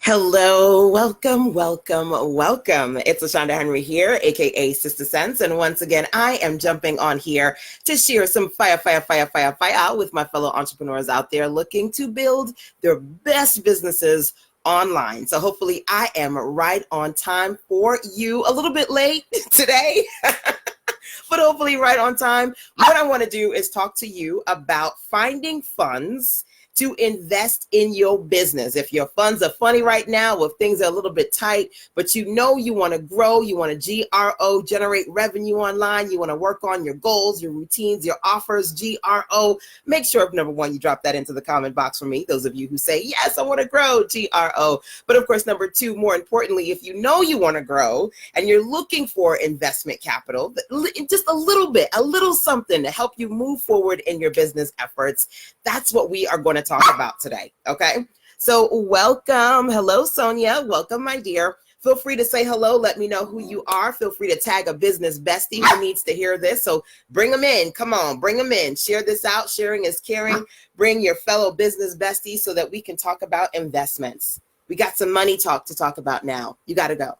Hello, welcome, welcome, welcome. It's LaShanda Henry here, aka Sister Sense, and once again, I am jumping on here to share some fire with my fellow entrepreneurs out there looking to build their best businesses online. So hopefully I am right on time for you. A little bit late today, but hopefully right on time. What I want to do is talk to you about finding funds to invest in your business. If your funds are funny right now, if things are a little bit tight, but you know you want to grow, you want to GRO, generate revenue online, you want to work on your goals, your routines, your offers, GRO, make sure, number one, you drop that into the comment box for me, those of you who say, yes, I want to grow, GRO. But of course, number two, more importantly, if you know you want to grow and you're looking for investment capital, just a little bit, a little something to help you move forward in your business efforts, that's what we are going to talk about today. Okay. So welcome. Hello, Sonia. Welcome, my dear. Feel free to say hello. Let me know who you are. Feel free to tag a business bestie who needs to hear this. So bring them in. Come on, bring them in. Share this out. Sharing is caring. Bring your fellow business besties so that we can talk about investments. We got some money talk to talk about now. You got to go.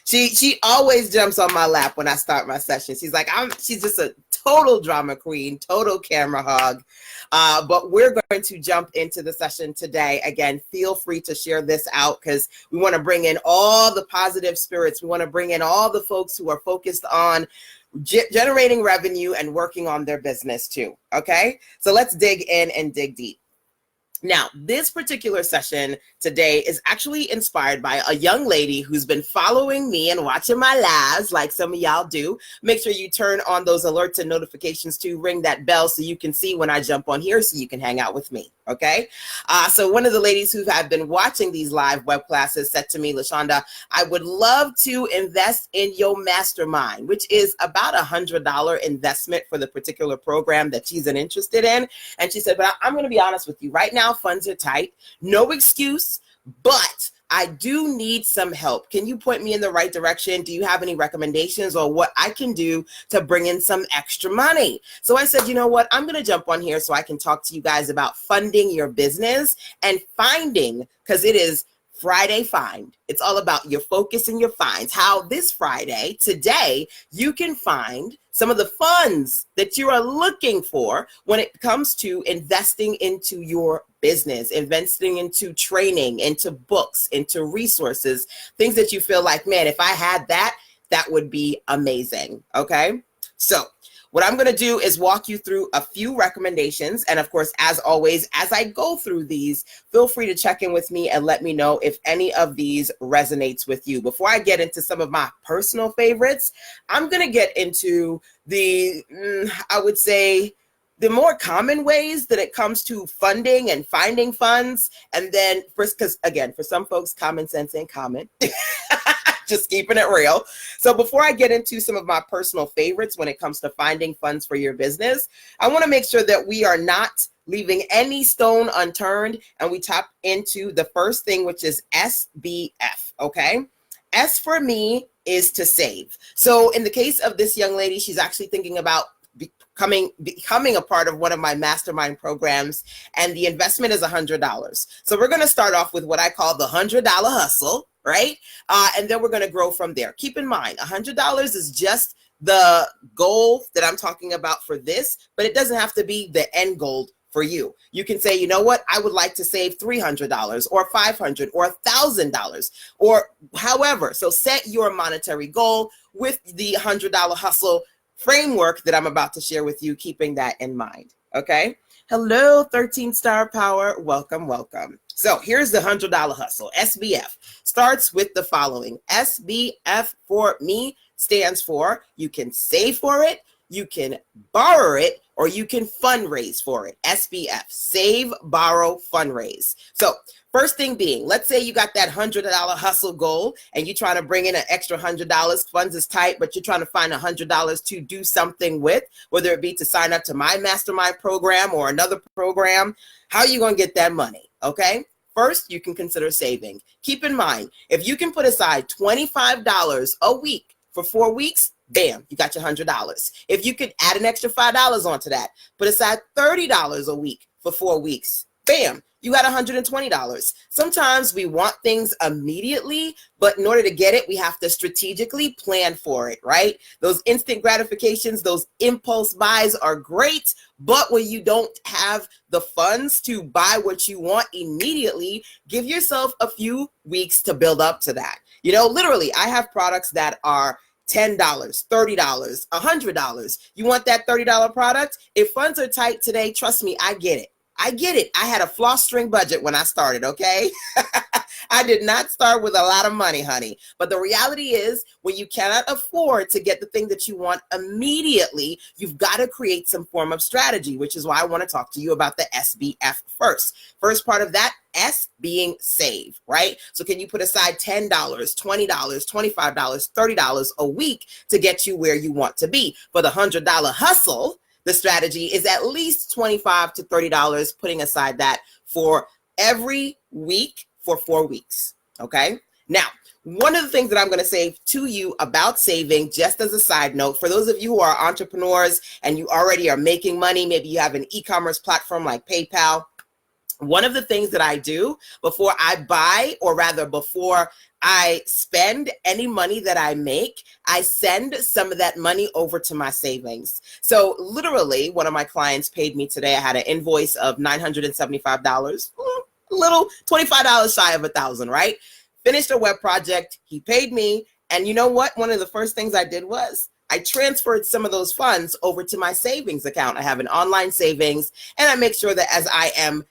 She always jumps on my lap when I start my session. She's like, she's just a total drama queen, total camera hog. But we're going to jump into the session today. Again, feel free to share this out because we want to bring in all the positive spirits. We want to bring in all the folks who are focused on generating revenue and working on their business too. Okay, so let's dig in and dig deep. Now, this particular session today is actually inspired by a young lady who's been following me and watching my lives like some of y'all do. Make sure you turn on those alerts and notifications to ring that bell so you can see when I jump on here so you can hang out with me. Okay. So one of the ladies who have been watching these live web classes said to me, LaShanda, I would love to invest in your mastermind, which is about $100 investment for the particular program that she's interested in. And she said, but I'm going to be honest with you right now, funds are tight, no excuse, but I do need some help. Can you point me in the right direction? Do you have any recommendations or what I can do to bring in some extra money? So I said, you know what? I'm going to jump on here so I can talk to you guys about funding your business and finding, because it is Friday Find. It's all about your focus and your finds. How this Friday, today, you can find some of the funds that you are looking for when it comes to investing into your business, investing into training, into books, into resources, things that you feel like, man, if I had that, that would be amazing. Okay. So what I'm going to do is walk you through a few recommendations. And of course, as always, as I go through these, feel free to check in with me and let me know if any of these resonates with you. Before I get into some of my personal favorites, I'm going to get into the, I would say, the more common ways that it comes to funding and finding funds. And then first, because again, for some folks, common sense ain't common. Just keeping it real. So before I get into some of my personal favorites when it comes to finding funds for your business, I want to make sure that we are not leaving any stone unturned and we tap into the first thing, which is SBF. Okay. S for me is to save. So in the case of this young lady, she's actually thinking about becoming a part of one of my mastermind programs, and the investment is $100. So we're going to start off with what I call the $100 hustle, right? And then we're going to grow from there. Keep in mind, $100 is just the goal that I'm talking about for this, but it doesn't have to be the end goal for you. You can say, you know what, I would like to save $300 or $500 or $1,000 or however. So set your monetary goal with the $100 hustle framework that I'm about to share with you, keeping that in mind. Okay. Hello, 13 Star Power. Welcome, welcome. So here's the $100 hustle. SBF starts with the following. SBF for me stands for you can save for it, you can borrow it, or you can fundraise for it. SBF, save, borrow, fundraise. So first thing being, let's say you got that $100 hustle goal and you're trying to bring in an extra $100. Funds is tight, but you're trying to find $100 to do something with, whether it be to sign up to my mastermind program or another program. How are you going to get that money? Okay. First, you can consider saving. Keep in mind, if you can put aside $25 a week for 4 weeks, bam, you got your $100. If you could add an extra $5 onto that, put aside $30 a week for 4 weeks, bam, you got $120. Sometimes we want things immediately, but in order to get it, we have to strategically plan for it, right? Those instant gratifications, those impulse buys are great, but when you don't have the funds to buy what you want immediately, give yourself a few weeks to build up to that. You know, literally, I have products that are $10, $30, $100. You want that $30 product? If funds are tight today, trust me, I get it. I get it. I had a floss string budget when I started, okay? I did not start with a lot of money, honey. But the reality is, when you cannot afford to get the thing that you want immediately, you've got to create some form of strategy, which is why I want to talk to you about the SBF first. First part of that, S being save, right? So can you put aside $10, $20, $25, $30 a week to get you where you want to be? For the $100 hustle, the strategy is at least $25 to $30, putting aside that for every week for 4 weeks, okay? Now, one of the things that I'm going to say to you about saving, just as a side note, for those of you who are entrepreneurs and you already are making money, maybe you have an e-commerce platform like PayPal, one of the things that I do before I buy, or rather before I spend any money that I make, I send some of that money over to my savings. So literally, one of my clients paid me today. I had an invoice of $975, a little $25 shy of $1,000, right? Finished a web project. He paid me. And you know what? One of the first things I did was I transferred some of those funds over to my savings account. I have an online savings, and I make sure that as I am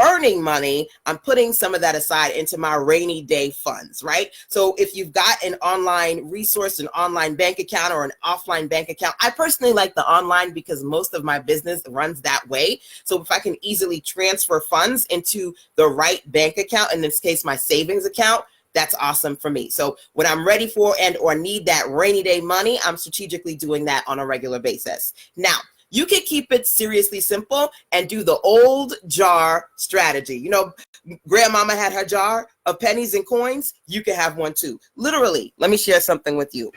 earning money, I'm putting some of that aside into my rainy day funds, right? So if you've got an online resource, an online bank account, or an offline bank account, I personally like the online because most of my business runs that way. So if I can easily transfer funds into the right bank account, in this case, my savings account, that's awesome for me. So when I'm ready for and or need that rainy day money, I'm strategically doing that on a regular basis. Now, you can keep it seriously simple and do the old jar strategy. You know, grandmama had her jar of pennies and coins. You can have one too. Literally, let me share something with you.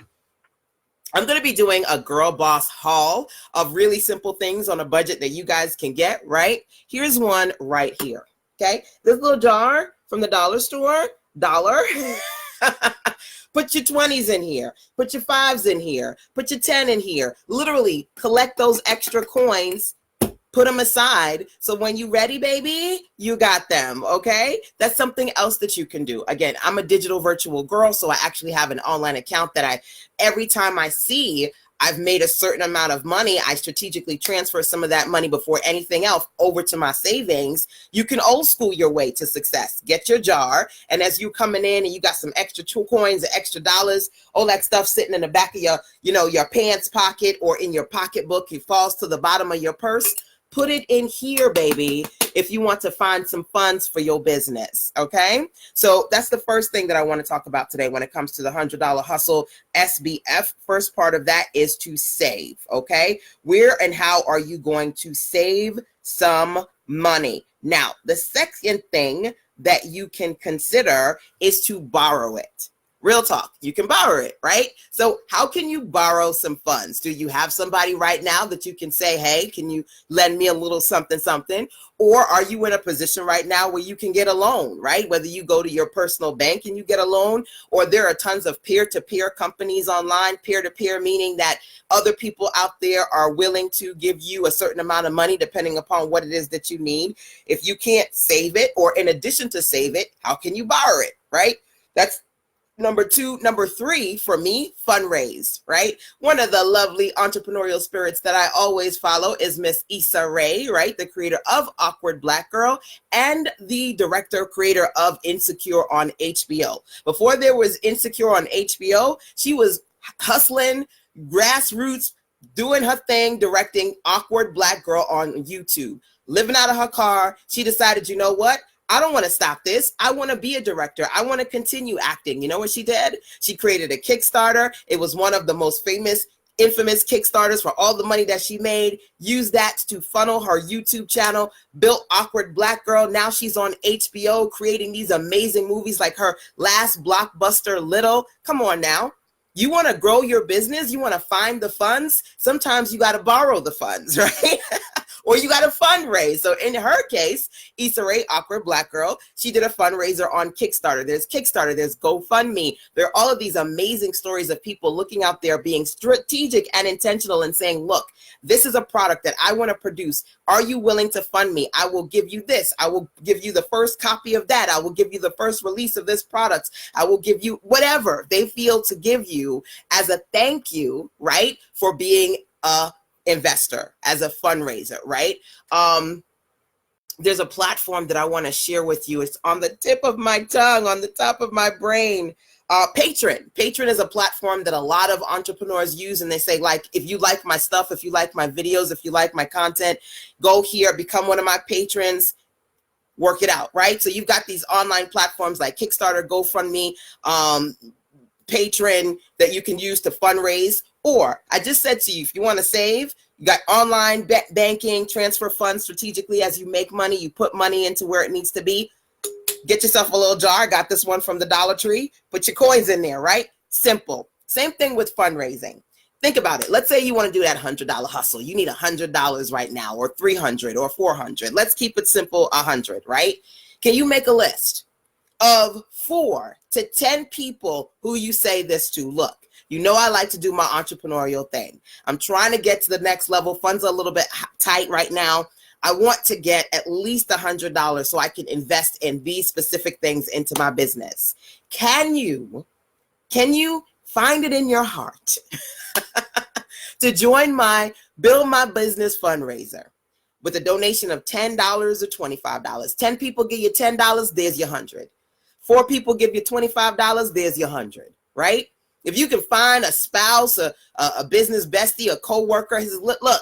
I'm going to be doing a girl boss haul of really simple things on a budget that you guys can get, right? Here's one right here, okay? This little jar from the dollar store, dollar. Put your 20s in here, put your 5s in here, put your 10 in here. Literally collect those extra coins, put them aside. So when you're ready, baby, you got them, okay? That's something else that you can do. Again, I'm a digital virtual girl, so I actually have an online account that every time I see I've made a certain amount of money, I strategically transfer some of that money before anything else over to my savings. You can old school your way to success. Get your jar, and as you coming in and you got some extra coins, extra dollars, all that stuff sitting in the back of your, your pants pocket or in your pocketbook, it falls to the bottom of your purse. Put it in here, baby, if you want to find some funds for your business, okay? So that's the first thing that I want to talk about today when it comes to the $100 hustle SBF. First part of that is to save, okay? Where and how are you going to save some money? Now, the second thing that you can consider is to borrow it. Real talk, you can borrow it, right? So how can you borrow some funds? Do you have somebody right now that you can say, hey, can you lend me a little something, something? Or are you in a position right now where you can get a loan, right? Whether you go to your personal bank and you get a loan, or there are tons of peer-to-peer companies online, peer-to-peer meaning that other people out there are willing to give you a certain amount of money depending upon what it is that you need. If you can't save it, or in addition to save it, how can you borrow it, right? That's number two. Number three, for me, fundraise, right? One of the lovely entrepreneurial spirits that I always follow is Miss Issa Rae, right? The creator of Awkward Black Girl and the director, creator of Insecure on HBO. Before there was Insecure on HBO, she was hustling, grassroots, doing her thing, directing Awkward Black Girl on YouTube. Living out of her car, she decided, you know what? I don't want to stop this. I want to be a director. I want to continue acting. You know what she did? She created a Kickstarter. It was one of the most infamous Kickstarters for all the money that she made. Used that to funnel her YouTube channel, built Awkward Black Girl. Now she's on HBO creating these amazing movies like her last blockbuster, Little. Come on now. You want to grow your business? You want to find the funds? Sometimes you got to borrow the funds, right? or you got to fundraise. So in her case, Issa Rae, Awkward Black Girl, she did a fundraiser on Kickstarter. There's GoFundMe. There are all of these amazing stories of people looking out there being strategic and intentional and saying, look, this is a product that I want to produce. Are you willing to fund me? I will give you this. I will give you the first copy of that. I will give you the first release of this product. I will give you whatever they feel to give you as a thank you, right, for being a investor, as a fundraiser, right? There's a platform that I want to share with you. It's on the tip of my tongue, on the top of my brain. Patreon. Patreon is a platform that a lot of entrepreneurs use, and they say, like, if you like my stuff, if you like my videos, if you like my content, go here, become one of my patrons, work it out, right? So you've got these online platforms like Kickstarter, GoFundMe, Patreon that you can use to fundraise. Or I just said to you, if you want to save, you got online banking, transfer funds strategically as you make money, you put money into where it needs to be. Get yourself a little jar. I got this one from the Dollar Tree. Put your coins in there, right? Simple. Same thing with fundraising. Think about it. Let's say you want to do that $100 hustle. You need $100 right now, or $300 or $400. Let's keep it simple, 100, right? Can you make a list of 4 to 10 people who you say this to? Look, you know I like to do my entrepreneurial thing. I'm trying to get to the next level. Funds are a little bit tight right now. I want to get at least $100 so I can invest in these specific things into my business. Can you find it in your heart to join my Build My Business fundraiser with a donation of $10 or $25? 10 people give you $10, there's your 100. 4 people give you $25, there's your 100, right? If you can find a spouse, a business bestie, a coworker, he says, look,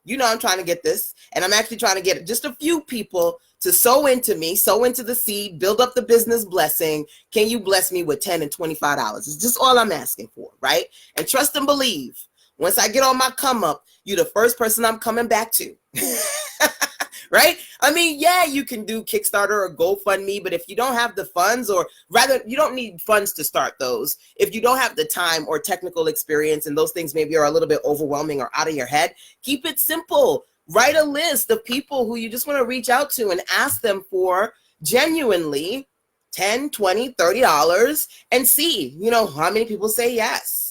you know I'm trying to get this, and I'm actually trying to get just a few people to sow into me, sow into the seed, build up the business blessing. Can you bless me with $10 and $25? It's just all I'm asking for, right? And trust and believe. Once I get on my come up, you're the first person I'm coming back to. Right? I mean, yeah, you can do Kickstarter or GoFundMe, but if you don't have the funds, or rather, you don't need funds to start those. If you don't have the time or technical experience, and those things maybe are a little bit overwhelming or out of your head, keep it simple. Write a list of people who you just want to reach out to and ask them for genuinely $10, $20, $30 and see, you know, how many people say yes.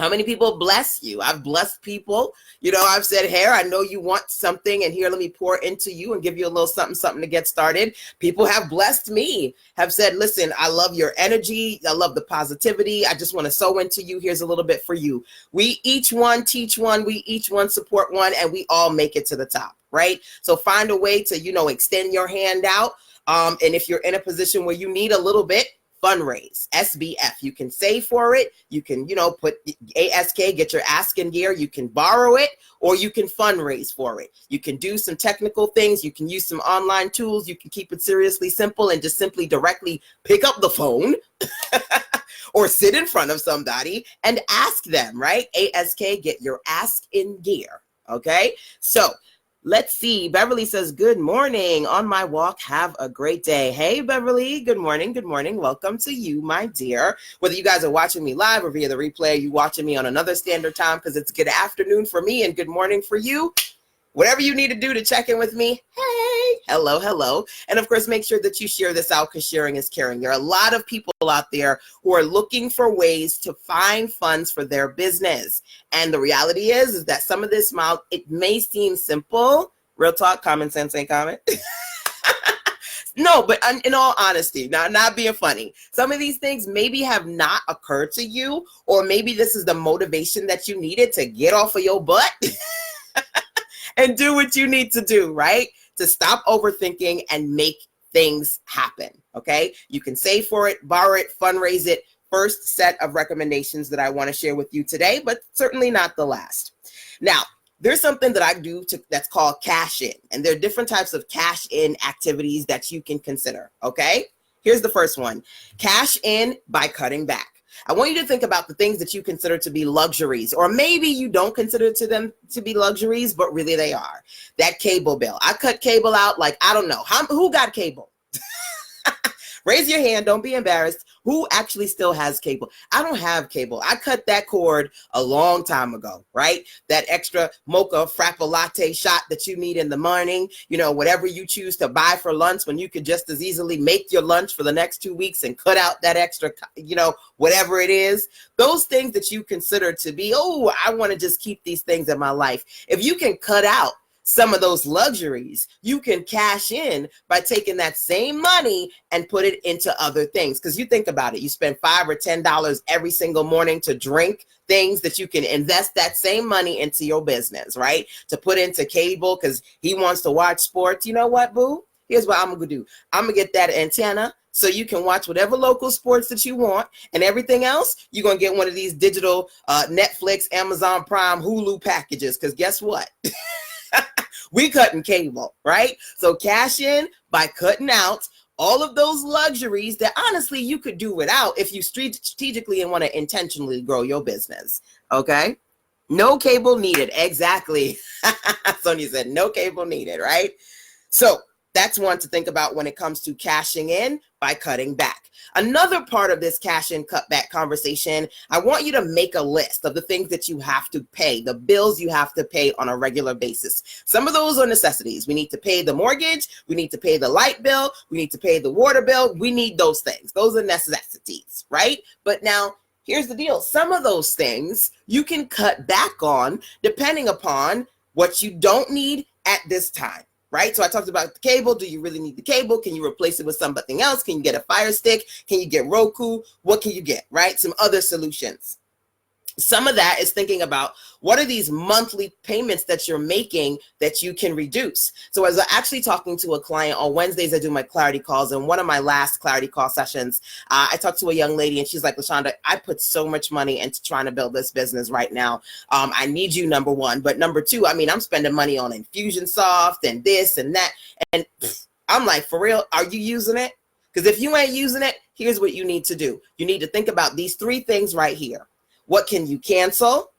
How many people bless you? I've blessed people. You know, I've said, hey, I know you want something, and here, let me pour into you and give you a little something to get started. People have blessed me, have said, listen, I love your energy. I love the positivity. I just want to sow into you. Here's a little bit for you. We each one teach one. We each one support one, and we all make it to the top, right? So find a way to, you know, extend your hand out. And if you're in a position where you need a little bit, fundraise, SBF. You can save for it. You can, you know, put ASK, get your ask in gear. You can borrow it, or you can fundraise for it. You can do some technical things. You can use some online tools. You can keep it seriously simple and just simply directly pick up the phone or sit in front of somebody and ask them, right? ASK, get your ask in gear. Okay. So let's see. Beverly says, good morning. On my walk, have a great day. Hey, Beverly. Good morning. Good morning. Welcome to you, my dear. Whether you guys are watching me live or via the replay, you watching me on another standard time, because it's good afternoon for me and good morning for you. Whatever you need to do to check in with me, hey, hello, hello. And of course, make sure that you share this out, because sharing is caring. There are a lot of people out there who are looking for ways to find funds for their business. And the reality is that some of this, it may seem simple. Real talk, common sense ain't common. No, but in all honesty, not being funny, some of these things maybe have not occurred to you, or maybe this is the motivation that you needed to get off of your butt and do what you need to do, right? To stop overthinking and make things happen, okay? You can save for it, borrow it, fundraise it. First set of recommendations that I want to share with you today, but certainly not the last. Now, there's something that I do that's called cash in, and there are different types of cash in activities that you can consider, okay? Here's the first one. Cash in by cutting back. I want you to think about the things that you consider to be luxuries, or maybe you don't consider them to be luxuries, but really they are. That cable bill. I cut cable out like, I don't know. Who got cable? Raise your hand. Don't be embarrassed. Who actually still has cable? I don't have cable. I cut that cord a long time ago, right? That extra mocha frappa latte shot that you need in the morning, whatever you choose to buy for lunch when you could just as easily make your lunch for the next 2 weeks and cut out that extra, whatever it is. Those things that you consider to be, I want to just keep these things in my life. If you can cut out some of those luxuries, you can cash in by taking that same money and put it into other things. Because you think about it, you spend $5 or $10 every single morning to drink things that you can invest that same money into your business, right? To put into cable because he wants to watch sports. You know what, boo? Here's what I'm going to do. I'm going to get that antenna so you can watch whatever local sports that you want, and everything else, you're going to get one of these digital Netflix, Amazon Prime, Hulu packages. Because guess what? We cutting cable, right? So cash in by cutting out all of those luxuries that honestly you could do without if you strategically and want to intentionally grow your business, okay? No cable needed, exactly. Sonia said no cable needed, right? So that's one to think about when it comes to cashing in by cutting back. Another part of this cash in cut back conversation, I want you to make a list of the things that you have to pay, the bills you have to pay on a regular basis. Some of those are necessities. We need to pay the mortgage. We need to pay the light bill. We need to pay the water bill. We need those things. Those are necessities, right? But now here's the deal. Some of those things you can cut back on depending upon what you don't need at this time. Right? So I talked about the cable. Do you really need the cable? Can you replace it with something else? Can you get a Fire Stick? Can you get Roku? What can you get? Right? Some other solutions. Some of that is thinking about what are these monthly payments that you're making that you can reduce. So as I'm actually talking to a client on Wednesdays, I do my clarity calls. And one of my last clarity call sessions, I talked to a young lady and she's like, LaShanda, I put so much money into trying to build this business right now. I need you, number one. But number two, I'm spending money on Infusionsoft and this and that. And I'm like, for real, are you using it? Because if you ain't using it, here's what you need to do. You need to think about these three things right here. What can you cancel?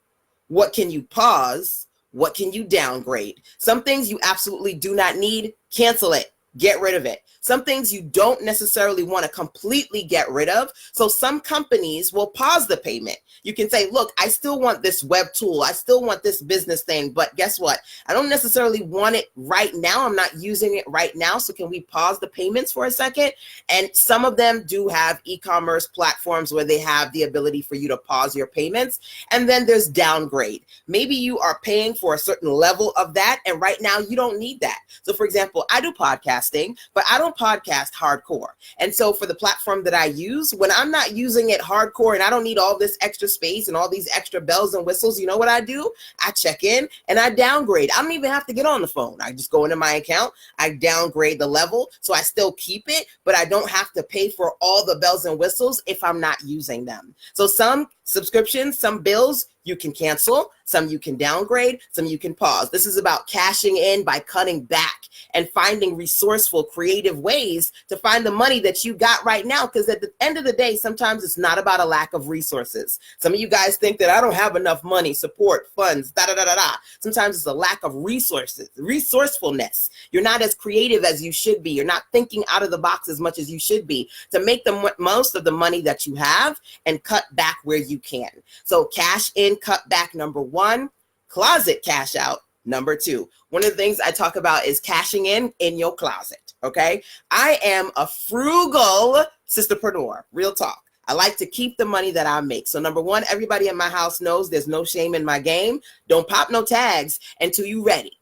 What can you pause? What can you downgrade? Some things you absolutely do not need, cancel it, get rid of it. Some things you don't necessarily want to completely get rid of. So some companies will pause the payment. You can say, look, I still want this web tool. I still want this business thing, but guess what? I don't necessarily want it right now. I'm not using it right now. So can we pause the payments for a second? And some of them do have e-commerce platforms where they have the ability for you to pause your payments. And then there's downgrade. Maybe you are paying for a certain level of that. And right now you don't need that. So for example, I do podcasting, but I don't podcast hardcore. And so for the platform that I use, when I'm not using it hardcore and I don't need all this extra space and all these extra bells and whistles, you know what I do? I check in and I downgrade. I don't even have to get on the phone. I just go into my account, I downgrade the level so I still keep it, but I don't have to pay for all the bells and whistles if I'm not using them. So some subscriptions, some bills you can cancel, some you can downgrade, some you can pause. This is about cashing in by cutting back and finding resourceful, creative ways to find the money that you got right now. Because at the end of the day, sometimes it's not about a lack of resources. Some of you guys think that I don't have enough money, support, funds, da-da-da-da-da. Sometimes it's a lack of resources, resourcefulness. You're not as creative as you should be. You're not thinking out of the box as much as you should be to make the most of the money that you have and cut back where you can. So cash in, cut back, number one. Closet cash out, number two. One of the things I talk about is cashing in your closet, okay? I am a frugal sisterpreneur, real talk. I like to keep the money that I make. So number one, everybody in my house knows there's no shame in my game. Don't pop no tags until you ready.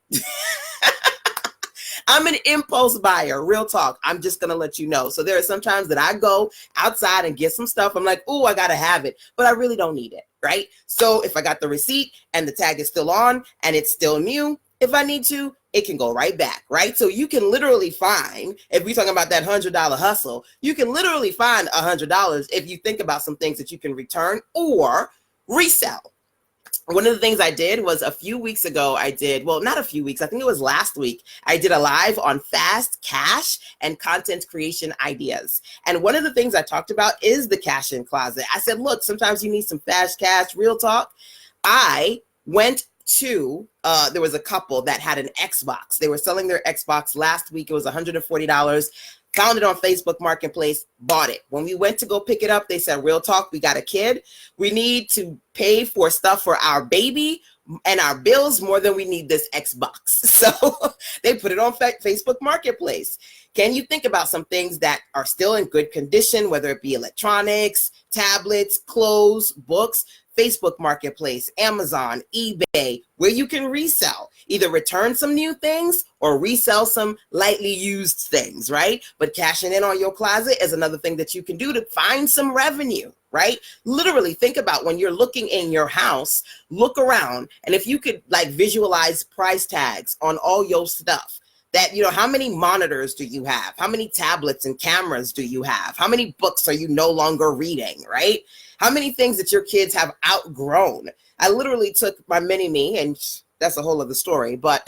I'm an impulse buyer, real talk. I'm just going to let you know. So there are some times that I go outside and get some stuff. I'm like, oh, I got to have it, but I really don't need it, right? So if I got the receipt and the tag is still on and it's still new, if I need to, it can go right back, right? So you can literally find, if we're talking about that $100 hustle, you can literally find $100 if you think about some things that you can return or resell. One of the things I did was a few weeks ago, not a few weeks, I think it was last week, I did a live on fast cash and content creation ideas. And one of the things I talked about is the cash in closet. I said, look, sometimes you need some fast cash, real talk. I went to, there was a couple that had an Xbox. They were selling their Xbox last week. It was $140. Found it on Facebook Marketplace, bought it. When we went to go pick it up, they said, real talk, we got a kid. We need to pay for stuff for our baby and our bills more than we need this Xbox. So they put it on Facebook Marketplace. Can you think about some things that are still in good condition, whether it be electronics, tablets, clothes, books? Facebook Marketplace, Amazon, eBay, where you can resell, either return some new things or resell some lightly used things, right? But cashing in on your closet is another thing that you can do to find some revenue, right? Literally think about when you're looking in your house, look around, and if you could like visualize price tags on all your stuff. That, you know, how many monitors do you have? How many tablets and cameras do you have? How many books are you no longer reading, right? How many things that your kids have outgrown? I literally took my mini-me, and that's a whole other story, but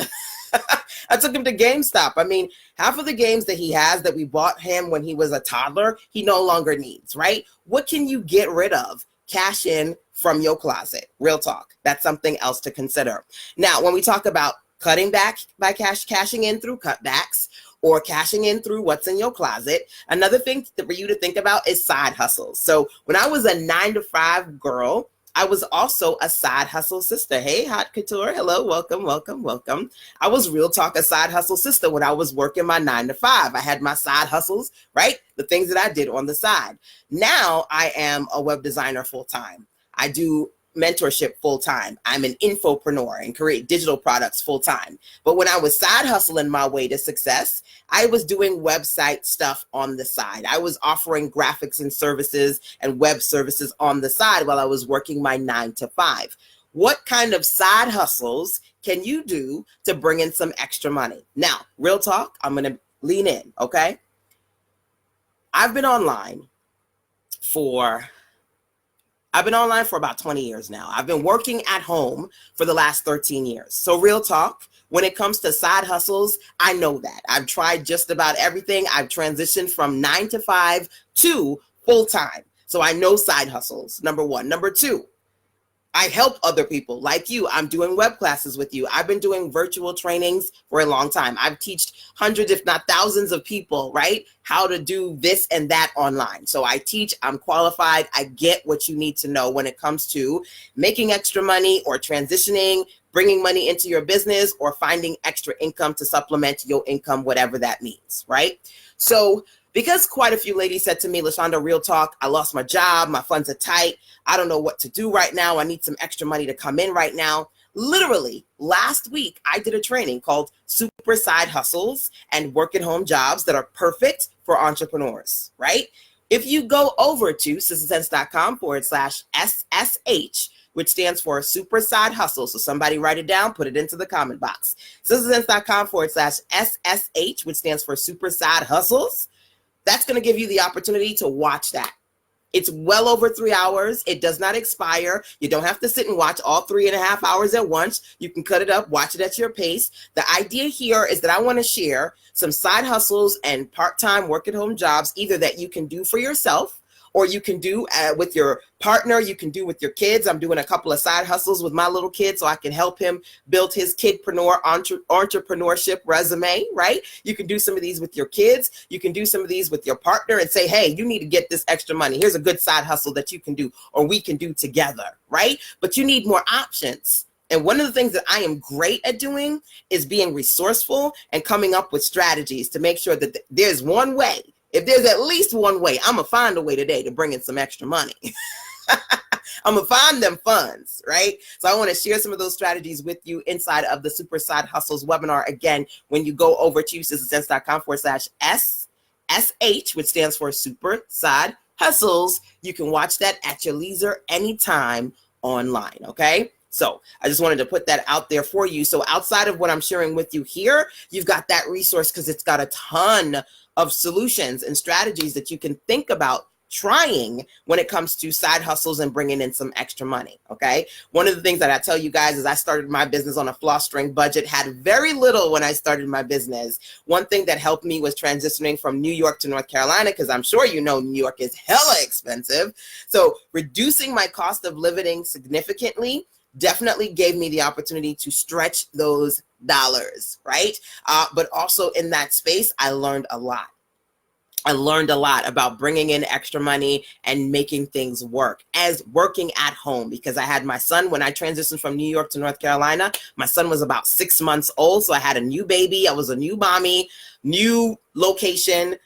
I took him to GameStop. I mean, half of the games that he has that we bought him when he was a toddler, he no longer needs, right? What can you get rid of? Cash in from your closet. Real talk. That's something else to consider. Now, when we talk about cutting back by cashing in through cutbacks or cashing in through what's in your closet, another thing for you to think about is side hustles. So when I was a 9-to-5 girl, I was also a side hustle sister. Hey, Hot Couture. Hello, welcome, welcome, welcome. I was real talk a side hustle sister when I was working my 9-to-5. I had my side hustles, right? The things that I did on the side. Now I am a web designer full time. I do mentorship full time. I'm an infopreneur and create digital products full time. But when I was side hustling my way to success, I was doing website stuff on the side. I was offering graphics and services and web services on the side while I was working my 9-to-5. What kind of side hustles can you do to bring in some extra money? Now, real talk, I'm going to lean in, okay? I've been online for about 20 years now. I've been working at home for the last 13 years. So real talk, when it comes to side hustles, I know that. I've tried just about everything. I've transitioned from 9-to-5 to full time. So I know side hustles, number one. Number two, I help other people like you. I'm doing web classes with you. I've been doing virtual trainings for a long time. I've taught hundreds, if not thousands of people, right? How to do this and that online. So I teach, I'm qualified. I get what you need to know when it comes to making extra money or transitioning, bringing money into your business or finding extra income to supplement your income, whatever that means, right? So because quite a few ladies said to me, LaShanda, real talk, I lost my job, my funds are tight, I don't know what to do right now, I need some extra money to come in right now. Literally, last week, I did a training called Super Side Hustles and Work at Home Jobs that are perfect for entrepreneurs, right? If you go over to sistersense.com/SSH, which stands for Super Side Hustle. So somebody write it down, put it into the comment box. sistersense.com/SSH, which stands for Super Side Hustles. That's going to give you the opportunity to watch that. It's well over 3 hours. It does not expire. You don't have to sit and watch all 3.5 hours at once. You can cut it up, watch it at your pace. The idea here is that I want to share some side hustles and part-time work-at-home jobs, either that you can do for yourself or you can do with your partner, you can do with your kids. I'm doing a couple of side hustles with my little kid so I can help him build his kidpreneur entrepreneurship resume, right? You can do some of these with your kids. You can do some of these with your partner and say, hey, you need to get this extra money. Here's a good side hustle that you can do or we can do together, right? But you need more options. And one of the things that I am great at doing is being resourceful and coming up with strategies to make sure that there's one way. If there's at least one way, I'm going to find a way today to bring in some extra money. I'm going to find them funds, right? So I want to share some of those strategies with you inside of the Super Side Hustles webinar. Again, when you go over to sistersense.com/SSH, which stands for Super Side Hustles, you can watch that at your leisure anytime online, okay? So I just wanted to put that out there for you. So outside of what I'm sharing with you here, you've got that resource because it's got a ton of solutions and strategies that you can think about trying when it comes to side hustles and bringing in some extra money, okay? One of the things that I tell you guys is I started my business on a floss string budget, had very little when I started my business. One thing that helped me was transitioning from New York to North Carolina, because I'm sure you know New York is hella expensive. So reducing my cost of living significantly definitely gave me the opportunity to stretch those dollars, right? But also in that space, I learned a lot. I learned a lot about bringing in extra money and making things work as working at home, because I had my son when I transitioned from New York to North Carolina. My son was about 6 months old. So I had a new baby. I was a new mommy, new location,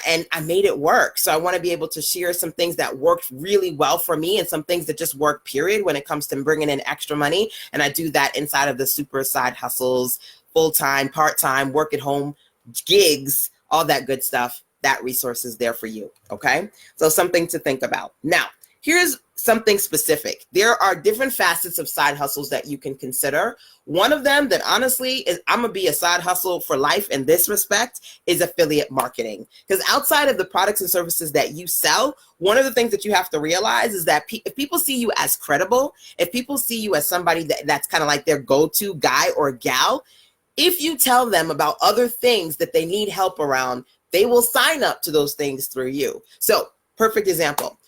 and I made it work. So I want to be able to share some things that worked really well for me and some things that just work, period, when it comes to bringing in extra money. And I do that inside of the super side hustles, full-time, part-time, work at home, gigs, all that good stuff. That resource is there for you, okay? So something to think about. Now, here's something specific. There are different facets of side hustles that you can consider. One of them that honestly is, I'm gonna be a side hustle for life in this respect, is affiliate marketing. Because outside of the products and services that you sell, one of the things that you have to realize is that if people see you as credible, if people see you as somebody that's kind of like their go-to guy or gal, if you tell them about other things that they need help around, they will sign up to those things through you. So, perfect example.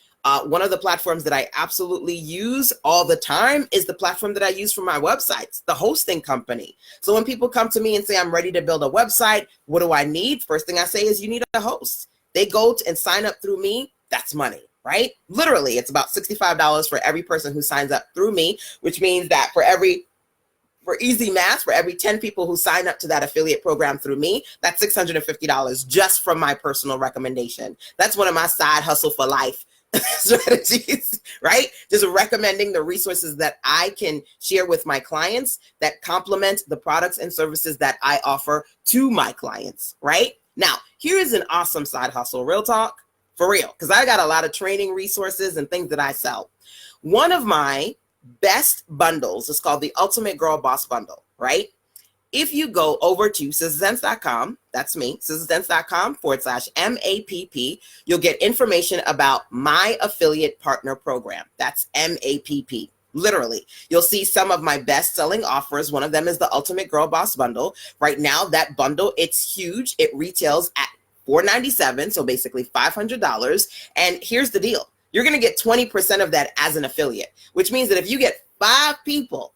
One of the platforms that I absolutely use all the time is the platform that I use for my websites, the hosting company. So when people come to me and say, I'm ready to build a website, what do I need? First thing I say is, you need a host. They go and sign up through me. That's money, right? Literally, it's about $65 for every person who signs up through me, which means that for easy math, for every 10 people who sign up to that affiliate program through me, that's $650 just from my personal recommendation. That's one of my side hustle for life strategies, right? Just recommending the resources that I can share with my clients that complement the products and services that I offer to my clients, right? Now, here is an awesome side hustle, real talk, for real, because I got a lot of training resources and things that I sell. One of my best bundles is called the Ultimate Girl Boss Bundle, right? If you go over to SizzleSense.com, that's me, SizzleSense.com/MAPP, you'll get information about my affiliate partner program. That's MAPP. Literally, you'll see some of my best selling offers. One of them is the Ultimate Girl Boss Bundle. Right now, that bundle, it's huge. It retails at $497, so basically $500. And here's the deal. You're going to get 20% of that as an affiliate, which means that if you get 5 people,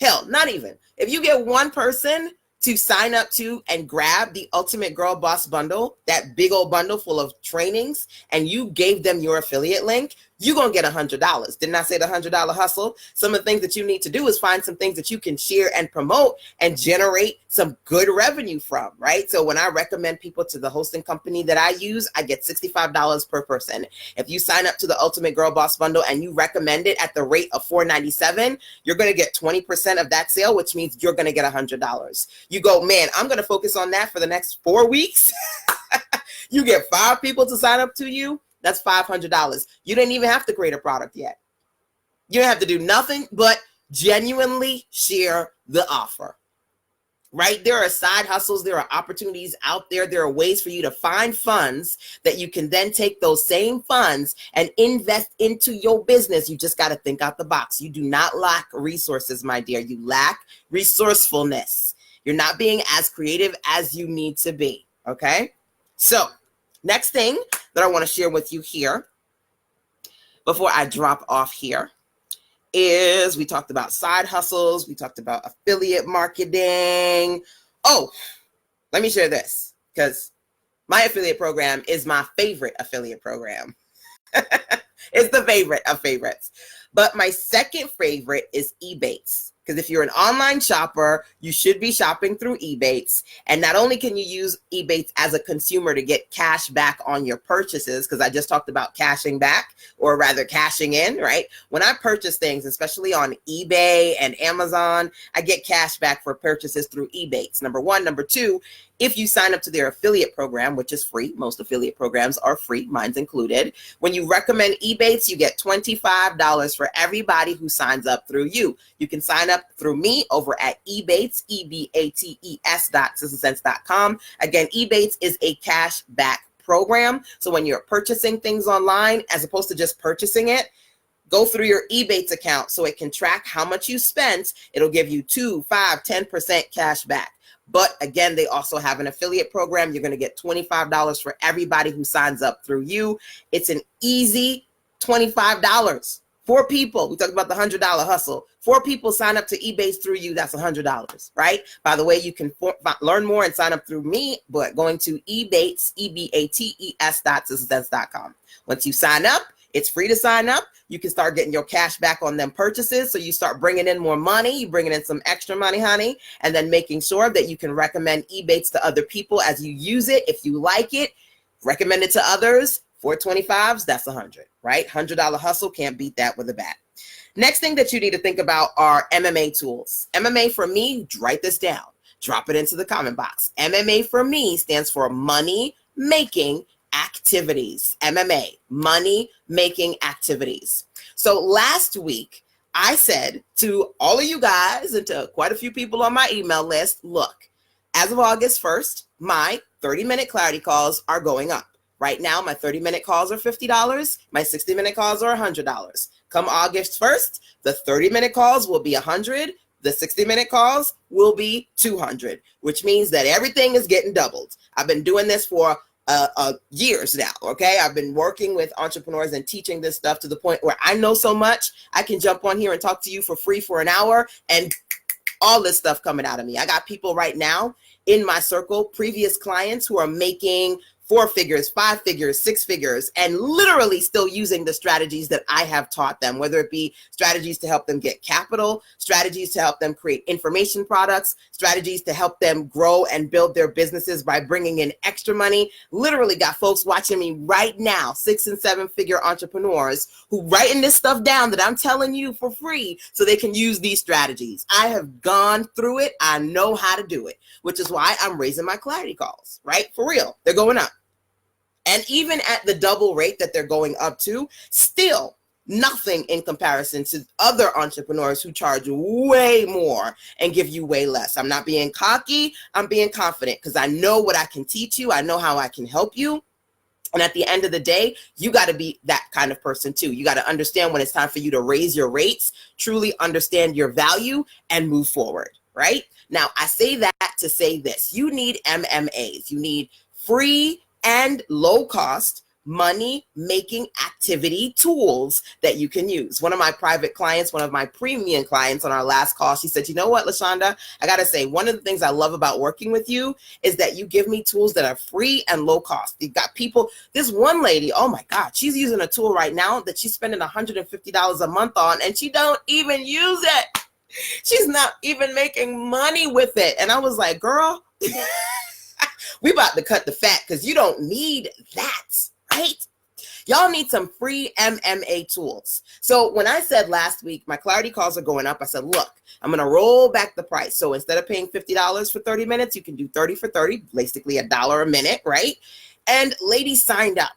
hell, not even, if you get 1 person to sign up to and grab the Ultimate Girl Boss Bundle, that big old bundle full of trainings, and you gave them your affiliate link, you're going to get $100. Didn't I say the $100 hustle? Some of the things that you need to do is find some things that you can share and promote and generate some good revenue from, right? So when I recommend people to the hosting company that I use, I get $65 per person. If you sign up to the Ultimate Girl Boss Bundle and you recommend it at the rate of $497, you're going to get 20% of that sale, which means you're going to get $100. You go, man, I'm going to focus on that for the next 4 weeks. You get 5 people to sign up to you. That's $500. You didn't even have to create a product yet. You don't have to do nothing but genuinely share the offer, right? There are side hustles. There are opportunities out there. There are ways for you to find funds that you can then take those same funds and invest into your business. You just got to think out the box. You do not lack resources, my dear. You lack resourcefulness. You're not being as creative as you need to be, okay? So next thing that I want to share with you here before I drop off here is, we talked about side hustles. We talked about affiliate marketing. Oh, let me share this, because my affiliate program is my favorite affiliate program. It's the favorite of favorites. But my second favorite is Ebates. Because if you're an online shopper, you should be shopping through Ebates. And not only can you use Ebates as a consumer to get cash back on your purchases, because I just talked about cashing back, or rather cashing in, right? When I purchase things, especially on eBay and Amazon, I get cash back for purchases through Ebates. Number one. Number two, if you sign up to their affiliate program, which is free, most affiliate programs are free, mine's included. When you recommend Ebates, you get $25 for everybody who signs up through you. You can sign up through me over at Ebates, EBATES.SizzleSense.com. Again, Ebates is a cash back program. So when you're purchasing things online, as opposed to just purchasing it, go through your Ebates account so it can track how much you spent. It'll give you 2, 5, 10% cash back. But again, they also have an affiliate program. You're going to get $25 for everybody who signs up through you. It's an easy $25. 4 people, we talked about the $100 hustle. 4 people sign up to Ebates through you, that's $100, right? By the way, you can learn more and sign up through me, but going to Ebates, EBATES.com. Once you sign up, it's free to sign up. You can start getting your cash back on them purchases. So you start bringing in more money, you bringing in some extra money, honey, and then making sure that you can recommend Ebates to other people as you use it. If you like it, recommend it to others. 425s, that's 100, right? $100 hustle, can't beat that with a bat. Next thing that you need to think about are MMA tools. MMA for me, write this down, drop it into the comment box. MMA for me stands for money making activities. MMA, money making activities. So last week, I said to all of you guys and to quite a few people on my email list, look, as of August 1st, my 30-minute clarity calls are going up. Right now, my 30-minute calls are $50. My 60-minute calls are $100. Come August 1st, the 30-minute calls will be $100. The 60-minute calls will be $200, which means that everything is getting doubled. I've been doing this for years now, okay? I've been working with entrepreneurs and teaching this stuff to the point where I know so much, I can jump on here and talk to you for free for an hour and all this stuff coming out of me. I got people right now in my circle, previous clients who are making 4 figures, 5 figures, 6 figures, and literally still using the strategies that I have taught them, whether it be strategies to help them get capital, strategies to help them create information products, strategies to help them grow and build their businesses by bringing in extra money. Literally got folks watching me right now, 6- and 7-figure entrepreneurs who writing this stuff down that I'm telling you for free so they can use these strategies. I have gone through it. I know how to do it, which is why I'm raising my clarity calls, right? For real, they're going up. And even at the double rate that they're going up to, still nothing in comparison to other entrepreneurs who charge way more and give you way less. I'm not being cocky. I'm being confident because I know what I can teach you. I know how I can help you. And at the end of the day, you got to be that kind of person too. You got to understand when it's time for you to raise your rates, truly understand your value and move forward, right? Now, I say that to say this. You need MMAs. You need free and low cost money making activity tools that you can use. One of my private clients, one of my premium clients on our last call, she said, you know what, LaShanda, I got to say, one of the things I love about working with you is that you give me tools that are free and low cost. You've got people, this one lady, oh my God, she's using a tool right now that she's spending $150 a month on and she don't even use it. She's not even making money with it. And I was like, girl, we about to cut the fat because you don't need that, right? Y'all need some free MMA tools. So when I said last week, my clarity calls are going up, I said, look, I'm going to roll back the price. So instead of paying $50 for 30 minutes, you can do 30 for 30, basically $1 a minute, right? And ladies signed up.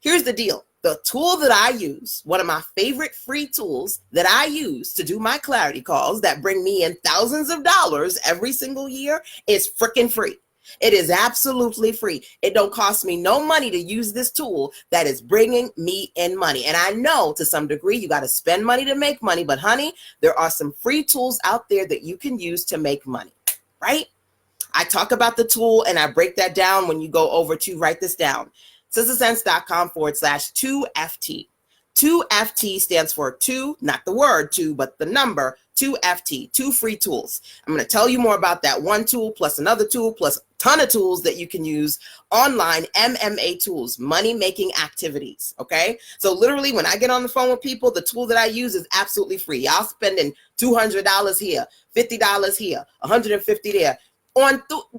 Here's the deal. The tool that I use, one of my favorite free tools that I use to do my clarity calls that bring me in thousands of dollars every single year is freaking free. It is absolutely free. It don't cost me no money to use this tool that is bringing me in money. And I know to some degree you got to spend money to make money, but honey, there are some free tools out there that you can use to make money, right? I talk about the tool and I break that down when you go over to write this down. sistersense.com/2FT. 2FT stands for 2, not the word 2, but the number 2FT, 2 free tools. I'm going to tell you more about that one tool plus another tool plus a ton of tools that you can use online, MMA tools, money-making activities, okay? So literally when I get on the phone with people, the tool that I use is absolutely free. Y'all spending $200 here, $50 here, $150 there.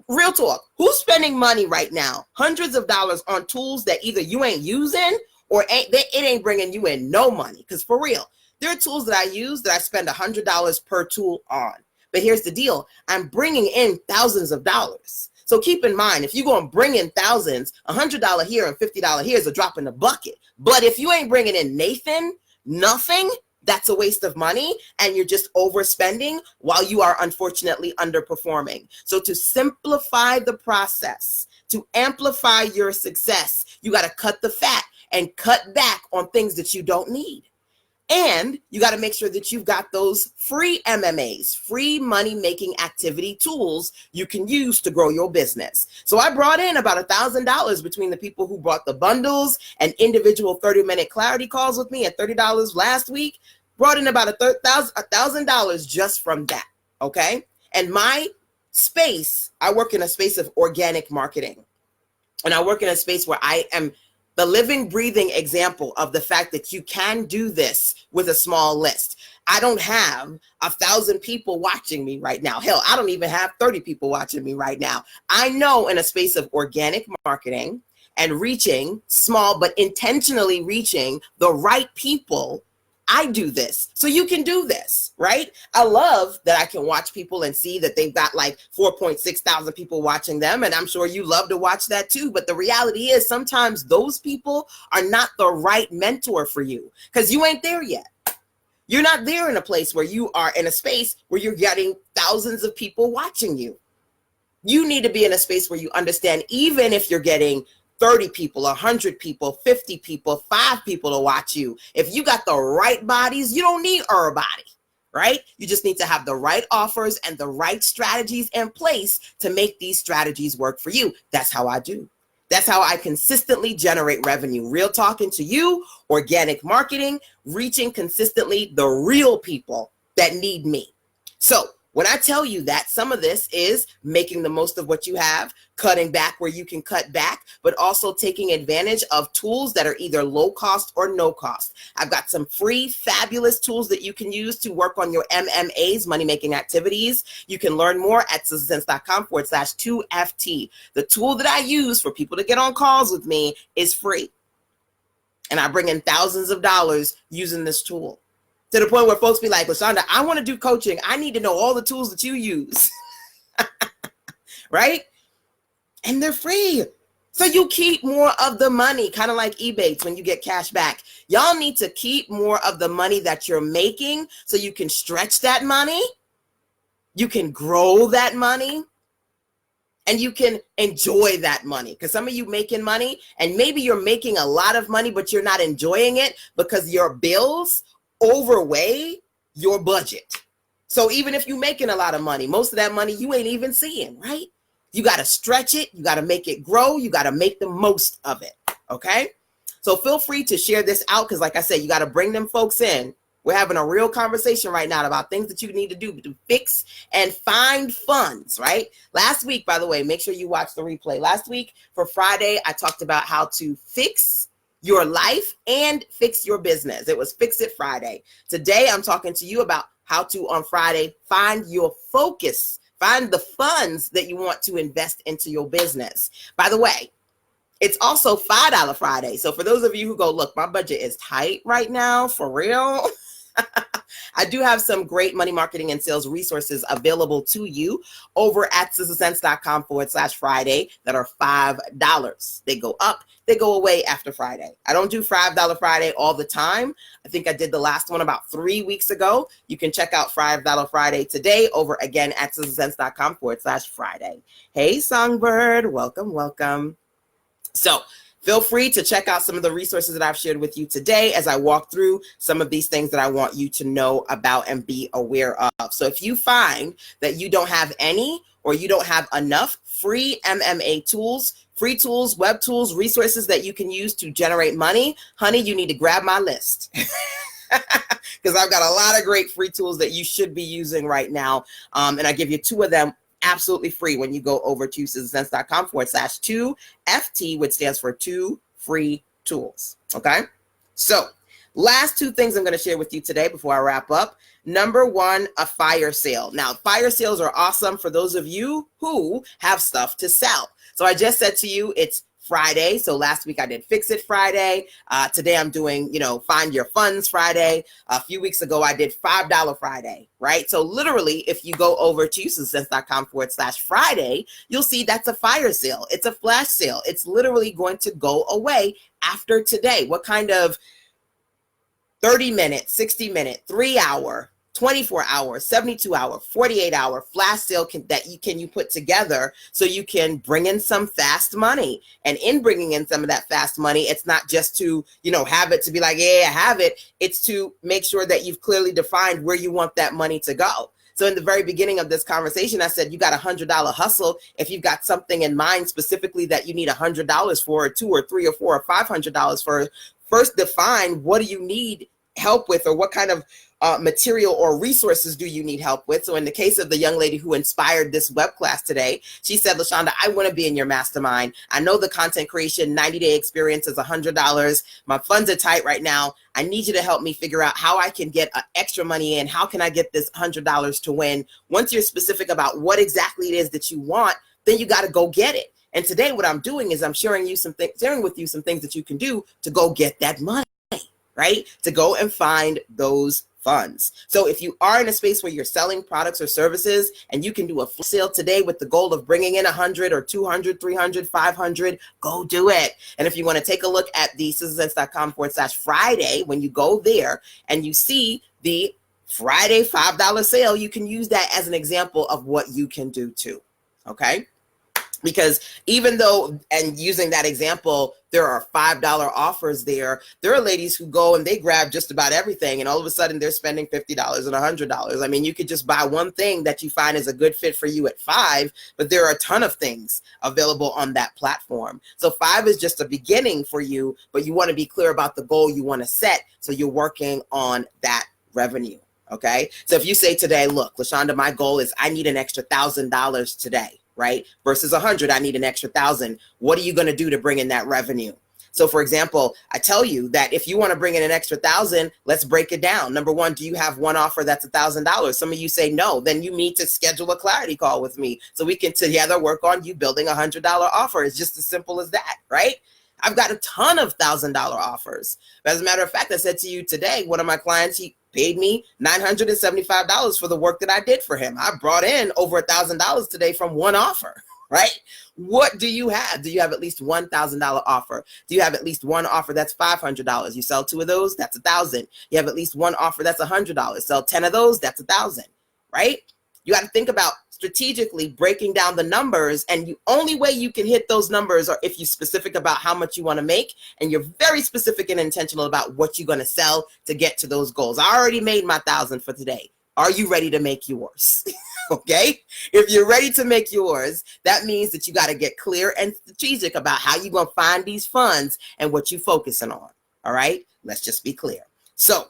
Real talk, who's spending money right now, hundreds of dollars on tools that either you ain't using or it ain't bringing you in no money? Because for real, there are tools that I use that I spend $100 per tool on. But here's the deal. I'm bringing in thousands of dollars. So keep in mind, if you're going to bring in thousands, $100 here and $50 here is a drop in the bucket. But if you ain't bringing in nothing, that's a waste of money and you're just overspending while you are unfortunately underperforming. So to simplify the process, to amplify your success, you got to cut the fat and cut back on things that you don't need. And you got to make sure that you've got those free MMAs, free money-making activity tools you can use to grow your business. So I brought in about $1,000 between the people who bought the bundles and individual 30-minute clarity calls with me at $30 last week. Brought in about $1,000 just from that, okay? And my space, I work in a space of organic marketing. And I work in a space where I am the living, breathing example of the fact that you can do this with a small list. I don't have 1,000 people watching me right now. Hell, I don't even have 30 people watching me right now. I know in a space of organic marketing and reaching small, but intentionally reaching the right people, I do this. So you can do this, right? I love that I can watch people and see that they've got like 4.6 thousand people watching them. And I'm sure you love to watch that too. But the reality is sometimes those people are not the right mentor for you because you ain't there yet. You're not there in a place where you are in a space where you're getting thousands of people watching you. You need to be in a space where you understand, even if you're getting 30 people, 100 people, 50 people, 5 people to watch you. If you got the right bodies, you don't need everybody, right? You just need to have the right offers and the right strategies in place to make these strategies work for you. That's how I do. That's how I consistently generate revenue. Real talking to you, organic marketing, reaching consistently the real people that need me. So when I tell you that, some of this is making the most of what you have, cutting back where you can cut back, but also taking advantage of tools that are either low cost or no cost. I've got some free, fabulous tools that you can use to work on your MMAs, money-making activities. You can learn more at sizzlesense.com/2FT. The tool that I use for people to get on calls with me is free. And I bring in thousands of dollars using this tool. To the point where folks be like, LaShanda, I want to do coaching. I need to know all the tools that you use. Right? And they're free. So you keep more of the money, kind of like Ebates when you get cash back. Y'all need to keep more of the money that you're making so you can stretch that money. You can grow that money. And you can enjoy that money. Because some of you making money, and maybe you're making a lot of money, but you're not enjoying it because your bills overweigh your budget. So even if you're making a lot of money, most of that money you ain't even seeing, right? You got to stretch it. You got to make it grow. You got to make the most of it. Okay. So feel free to share this out. Cause like I said, you got to bring them folks in. We're having a real conversation right now about things that you need to do to fix and find funds, right? Last week, by the way, make sure you watch the replay. Last week for Friday, I talked about how to fix your life and fix your business. It was Fix It Friday. Today, I'm talking to you about how to, on Friday, find your focus, find the funds that you want to invest into your business. By the way, it's also $5 Friday. So for those of you who go, look, my budget is tight right now, for real. I do have some great money marketing and sales resources available to you over at sizzlesense.com/Friday that are $5. They go up, they go away after Friday. I don't do $5 Friday all the time. I think I did the last one about 3 weeks ago. You can check out $5 Friday today over again at sizzlesense.com/Friday. Hey, Songbird, welcome, welcome. So feel free to check out some of the resources that I've shared with you today as I walk through some of these things that I want you to know about and be aware of. So if you find that you don't have any or you don't have enough free MMA tools, free tools, web tools, resources that you can use to generate money, honey, you need to grab my list. Because I've got a lot of great free tools that you should be using right now. And I give you 2 of them absolutely free when you go over to sizzlesense.com/2FT, which stands for 2 free tools. Okay. So last 2 things I'm going to share with you today before I wrap up. Number 1, a fire sale. Now, fire sales are awesome for those of you who have stuff to sell. So I just said to you, it's Friday. So last week I did Fix It Friday. Today I'm doing, Find Your Funds Friday. A few weeks ago I did $5 Friday, right? So literally, if you go over to sizzlesense.com/Friday, you'll see that's a fire sale. It's a flash sale. It's literally going to go away after today. What kind of 30-minute, 60-minute, 3-hour 24-hour, 72-hour, 48-hour flash sale can you put together so you can bring in some fast money. And in bringing in some of that fast money, it's not just to, have it to be like, yeah, I have it. It's to make sure that you've clearly defined where you want that money to go. So in the very beginning of this conversation, I said, you got $100 hustle. If you've got something in mind specifically that you need $100 for, or $2 or $3 or $4 or $500 for, first define what do you need help with, or what kind of material or resources do you need help with. So in the case of the young lady who inspired this web class today, she said, LaShanda, I want to be in your mastermind. I know the content creation 90-day experience is $100. My funds are tight right now. I need you to help me figure out how I can get extra money in. How can I get this $100 to win? Once you're specific about what exactly it is that you want, then you got to go get it. And today what I'm doing is I'm sharing with you some things that you can do to go get that money, right? To go and find those funds. So if you are in a space where you're selling products or services and you can do a sale today with the goal of bringing in 100 or 200, 300, 500, go do it. And if you want to take a look at the sizzlesense.com/Friday, when you go there and you see the Friday $5 sale, you can use that as an example of what you can do too. Okay. Because even though, and using that example, there are $5 offers there are ladies who go and they grab just about everything, and all of a sudden they're spending $50 and $100. I mean, you could just buy one thing that you find is a good fit for you at $5, but there are a ton of things available on that platform. So $5 is just a beginning for you, but you want to be clear about the goal you want to set, so you're working on that revenue. Okay. So if you say today, look, LaShanda, my goal is I need an extra $1,000 today, right? Versus 100, I need an extra 1,000. What are you going to do to bring in that revenue? So for example, I tell you that if you want to bring in an extra 1,000, let's break it down. Number one, do you have one offer that's $1,000? Some of you say no, then you need to schedule a clarity call with me so we can together work on you building $100 offer. It's just as simple as that, right? I've got a ton of $1,000 offers. As a matter of fact, I said to you today, one of my clients, he paid me $975 for the work that I did for him. I brought in over $1,000 today from one offer, right? What do you have? Do you have at least $1,000 offer? Do you have at least one offer that's $500? You sell 2 of those, that's $1,000. You have at least one offer that's $100. Sell 10 of those, that's $1,000, right? You got to think about strategically breaking down the numbers, and the only way you can hit those numbers are if you're specific about how much you want to make, and you're very specific and intentional about what you're going to sell to get to those goals. I already made my 1,000 for today. Are you ready to make yours? Okay. If you're ready to make yours, that means that you got to get clear and strategic about how you're going to find these funds and what you're focusing on. All right. Let's just be clear. So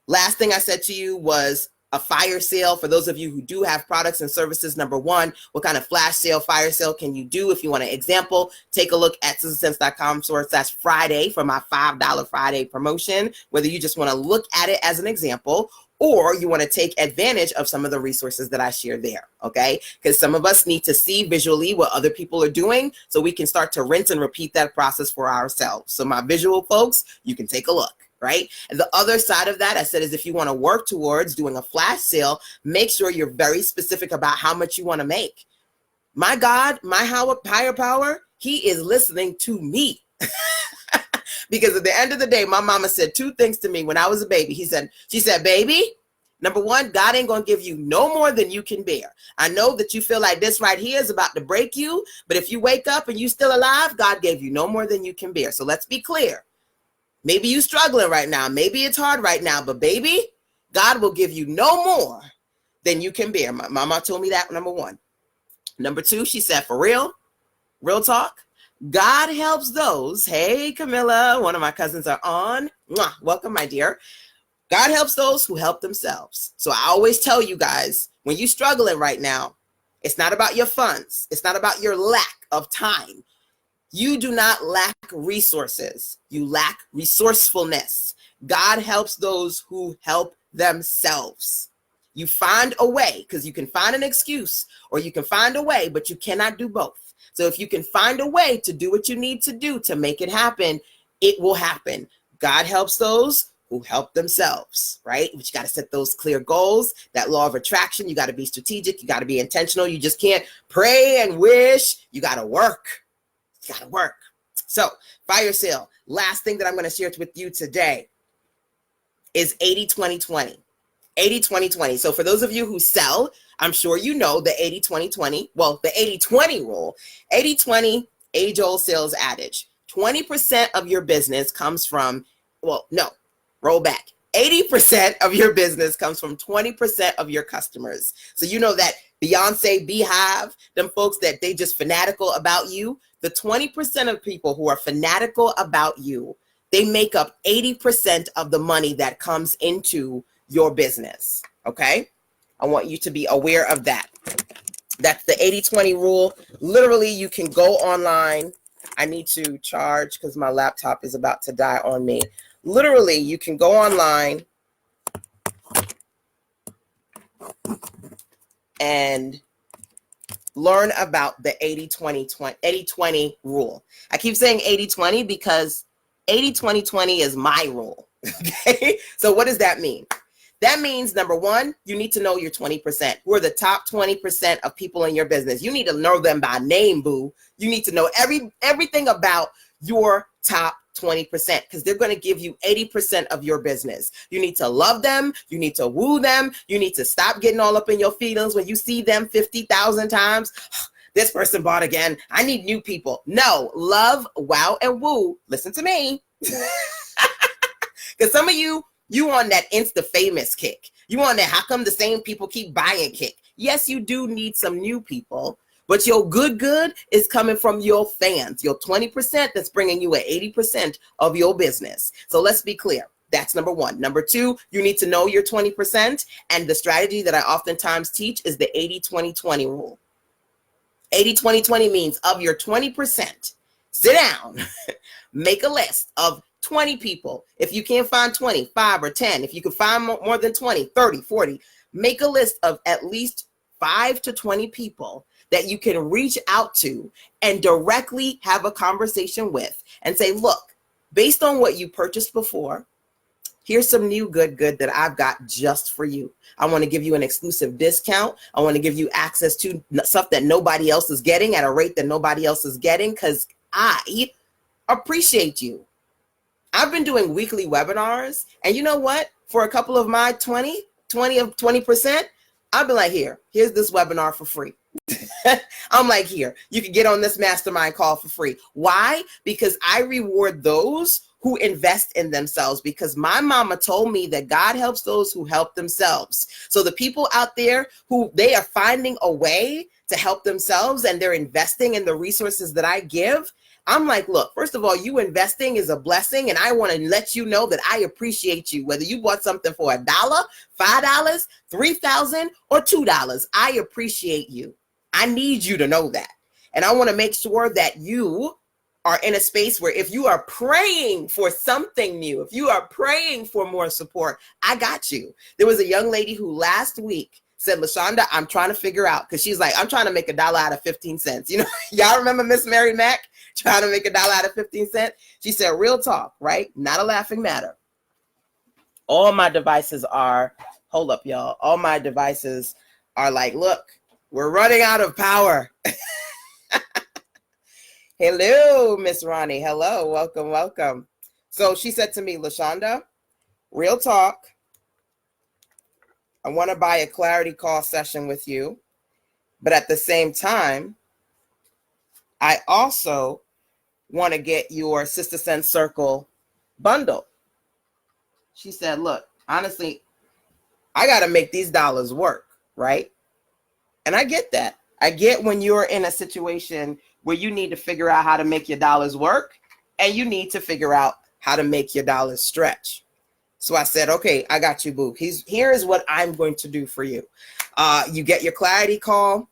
last thing I said to you was a fire sale. For those of you who do have products and services, number one, what kind of flash sale, fire sale can you do? If you want an example, take a look at sizzlesense.com/Friday for my $5 Friday promotion, whether you just want to look at it as an example, or you want to take advantage of some of the resources that I share there, okay? Because some of us need to see visually what other people are doing so we can start to rinse and repeat that process for ourselves. So my visual folks, you can take a look, right? And the other side of that, I said, is if you want to work towards doing a flash sale, make sure you're very specific about how much you want to make. My God, my higher power, he is listening to me. Because at the end of the day, my mama said 2 things to me when I was a baby. She said, baby, number one, God ain't going to give you no more than you can bear. I know that you feel like this right here is about to break you, but if you wake up and you still alive, God gave you no more than you can bear. So let's be clear. Maybe you're struggling right now. Maybe it's hard right now, but baby, God will give you no more than you can bear. My mama told me that, number one. Number 2, she said, for real talk, God helps those. Hey, Camilla, one of my cousins are on. Mwah, welcome, my dear. God helps those who help themselves. So I always tell you guys, when you're struggling right now, it's not about your funds. It's not about your lack of time. You do not lack resources. You lack resourcefulness. God helps those who help themselves. You find a way, because you can find an excuse or you can find a way, but you cannot do both. So if you can find a way to do what you need to do to make it happen, it will happen. God helps those who help themselves, right? But you got to set those clear goals, that law of attraction. You got to be strategic. You got to be intentional. You just can't pray and wish. You got to work. You got to work. So fire sale. Last thing that I'm going to share with you today is 80-20-20. 80-20-20. So for those of you who sell, I'm sure you know the 80-20-20. Well, the 80-20 rule. 80-20, age-old sales adage. 20% of your business comes from, well, no, roll back. 80% of your business comes from 20% of your customers. So you know that Beyonce, Beehive, them folks that they just fanatical about you. The 20% of people who are fanatical about you, they make up 80% of the money that comes into your business. Okay? I want you to be aware of that. That's the 80-20 rule. Literally, you can go online. I need to charge because my laptop is about to die on me. Literally, you can go online and learn about the 80-20 rule. I keep saying 80-20 because 80-20-20 is my rule. Okay? So what does that mean? That means, number one, you need to know your 20%. Who are the top 20% of people in your business? You need to know them by name, boo. You need to know everything about your top 20% because they're going to give you 80% of your business. You need to love them. You need to woo them. You need to stop getting all up in your feelings when you see them 50,000 times. This person bought again. I need new people. No, love, wow, and woo. Listen to me. Because some of you on that Insta famous kick. You on that how come the same people keep buying kick. Yes, you do need some new people, but your good is coming from your fans, your 20% that's bringing you at 80% of your business. So let's be clear. That's number one. Number two, you need to know your 20%. And the strategy that I oftentimes teach is the 80-20-20 rule. 80-20-20 means of your 20%, sit down, make a list of 20 people. If you can't find 20, 5 or 10, if you can find more than 20, 30, 40, make a list of at least 5 to 20 people that you can reach out to and directly have a conversation with and say, look, based on what you purchased before, here's some new good that I've got just for you. I want to give you an exclusive discount. I want to give you access to stuff that nobody else is getting at a rate that nobody else is getting because I appreciate you. I've been doing weekly webinars, and you know what? For a couple of my 20%, I've been like, here's this webinar for free. I'm like, here, you can get on this mastermind call for free. Why? Because I reward those who invest in themselves, because my mama told me that God helps those who help themselves. So the people out there who they are finding a way to help themselves and they're investing in the resources that I give, I'm like, look, first of all, you investing is a blessing. And I want to let you know that I appreciate you, whether you bought something for $1, $5, $3,000 or $2. I appreciate you. I need you to know that. And I want to make sure that you are in a space where if you are praying for something new, if you are praying for more support, I got you. There was a young lady who last week said, LaShanda, I'm trying to figure out, because she's like, I'm trying to make $1 out of 15 cents. You know, y'all remember Miss Mary Mack trying to make $1 out of 15 cents? She said, real talk, right? Not a laughing matter. All my devices are, hold up, y'all. All my devices are like, look, we're running out of power. Hello, Miss Ronnie. Hello, welcome. So she said to me, LaShanda, real talk, I want to buy a clarity call session with you, but at the same time, I also want to get your Sister Sense Circle bundle. She said, look, honestly, I got to make these dollars work, right? And I get that. I get when you're in a situation where you need to figure out how to make your dollars work and you need to figure out how to make your dollars stretch. So I said, okay, I got you, boo. Here is what I'm going to do for you. You get your clarity call.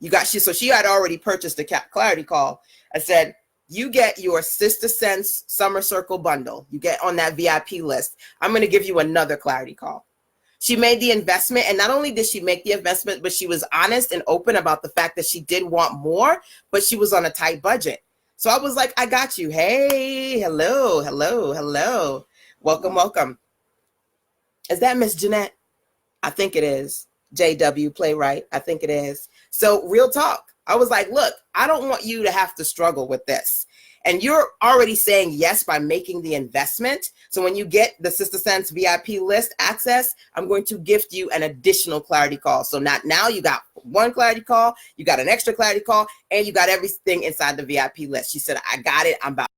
So she had already purchased a clarity call. I said, you get your Sister Sense Summer Circle bundle. You get on that VIP list. I'm going to give you another clarity call. She made the investment, and not only did she make the investment, but she was honest and open about the fact that she did want more, but she was on a tight budget. So I was like, I got you. Hey, hello. Welcome. Is that Miss Jeanette? I think it is. JW Playwright. I think it is. So real talk. I was like, look, I don't want you to have to struggle with this. and you're already saying yes by making the investment. So when you get the Sister Sense VIP list access, I'm going to gift you an additional clarity call. So not now you got one clarity call, you got an extra clarity call, and you got everything inside the VIP list. She said, I got it. I'm about